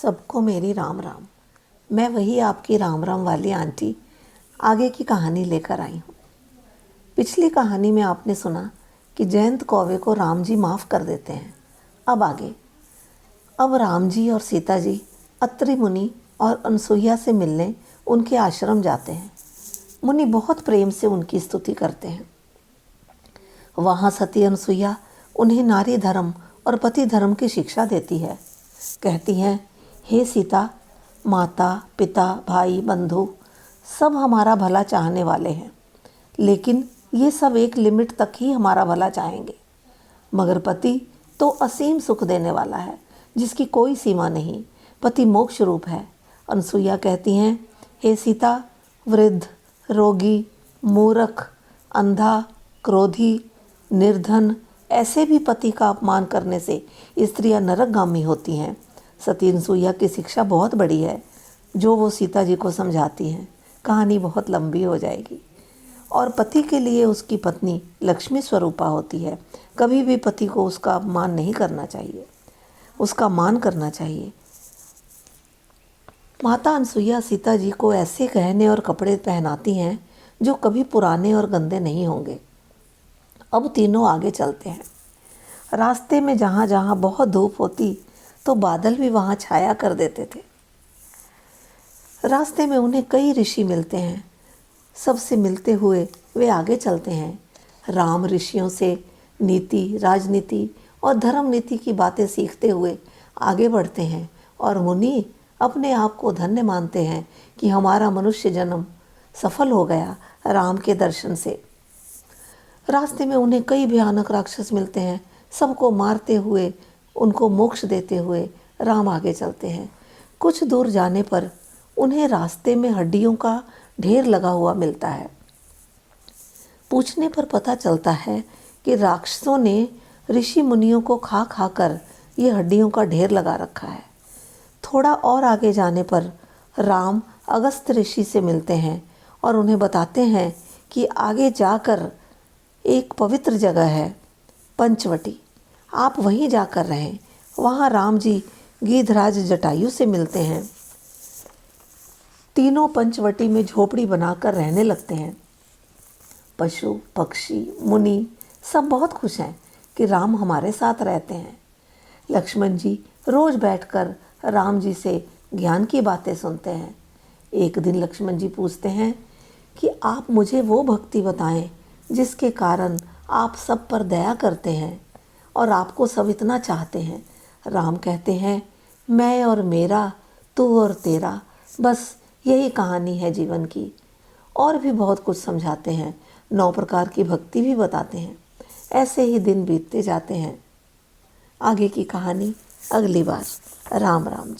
सबको मेरी राम राम। मैं वही आपकी राम राम वाली आंटी आगे की कहानी लेकर आई हूँ। पिछली कहानी में आपने सुना कि जयंत कौवे को राम जी माफ़ कर देते हैं। अब आगे। अब राम जी और सीता जी अत्रि मुनि और अनसुईया से मिलने उनके आश्रम जाते हैं। मुनि बहुत प्रेम से उनकी स्तुति करते हैं। वहाँ सती अनसुईया उन्हें नारी धर्म और पति धर्म की शिक्षा देती है। कहती हैं, हे सीता, माता पिता भाई बंधु सब हमारा भला चाहने वाले हैं, लेकिन ये सब एक लिमिट तक ही हमारा भला चाहेंगे। मगर पति तो असीम सुख देने वाला है, जिसकी कोई सीमा नहीं। पति मोक्ष रूप है। अनसुईया कहती हैं, हे सीता, वृद्ध, रोगी, मूर्ख, अंधा, क्रोधी, निर्धन ऐसे भी पति का अपमान करने से स्त्रियां नरकगामी होती हैं। सती अनसुईया की शिक्षा बहुत बड़ी है, जो वो सीता जी को समझाती हैं। कहानी बहुत लंबी हो जाएगी। और पति के लिए उसकी पत्नी लक्ष्मी स्वरूपा होती है। कभी भी पति को उसका अपमान नहीं करना चाहिए, उसका मान करना चाहिए। माता अनसुईया सीता जी को ऐसे गहने और कपड़े पहनाती हैं जो कभी पुराने और गंदे नहीं होंगे। अब तीनों आगे चलते हैं। रास्ते में जहाँ जहाँ बहुत धूप होती तो बादल भी वहाँ छाया कर देते थे। रास्ते में उन्हें कई ऋषि मिलते हैं। सबसे मिलते हुए वे आगे चलते हैं। राम ऋषियों से नीति, राजनीति और धर्म नीति की बातें सीखते हुए आगे बढ़ते हैं। और मुनि अपने आप को धन्य मानते हैं कि हमारा मनुष्य जन्म सफल हो गया राम के दर्शन से। रास्ते में उन्हें कई भयानक राक्षस मिलते हैं। सबको मारते हुए, उनको मोक्ष देते हुए राम आगे चलते हैं। कुछ दूर जाने पर उन्हें रास्ते में हड्डियों का ढेर लगा हुआ मिलता है। पूछने पर पता चलता है कि राक्षसों ने ऋषि मुनियों को खा खा कर ये हड्डियों का ढेर लगा रखा है। थोड़ा और आगे जाने पर राम अगस्त ऋषि से मिलते हैं और उन्हें बताते हैं कि आगे जाकर एक पवित्र जगह है, पंचवटी, आप वहीं जाकर रहें। वहाँ राम जी गीधराज जटायु से मिलते हैं। तीनों पंचवटी में झोपड़ी बनाकर रहने लगते हैं। पशु पक्षी मुनि सब बहुत खुश हैं कि राम हमारे साथ रहते हैं। लक्ष्मण जी रोज बैठकर राम जी से ज्ञान की बातें सुनते हैं। एक दिन लक्ष्मण जी पूछते हैं कि आप मुझे वो भक्ति बताएं जिसके कारण आप सब पर दया करते हैं और आपको सब इतना चाहते हैं। राम कहते हैं, मैं और मेरा, तू और तेरा, बस यही कहानी है जीवन की। और भी बहुत कुछ समझाते हैं। 9 प्रकार की भक्ति भी बताते हैं। ऐसे ही दिन बीतते जाते हैं। आगे की कहानी अगली बार। राम राम जी।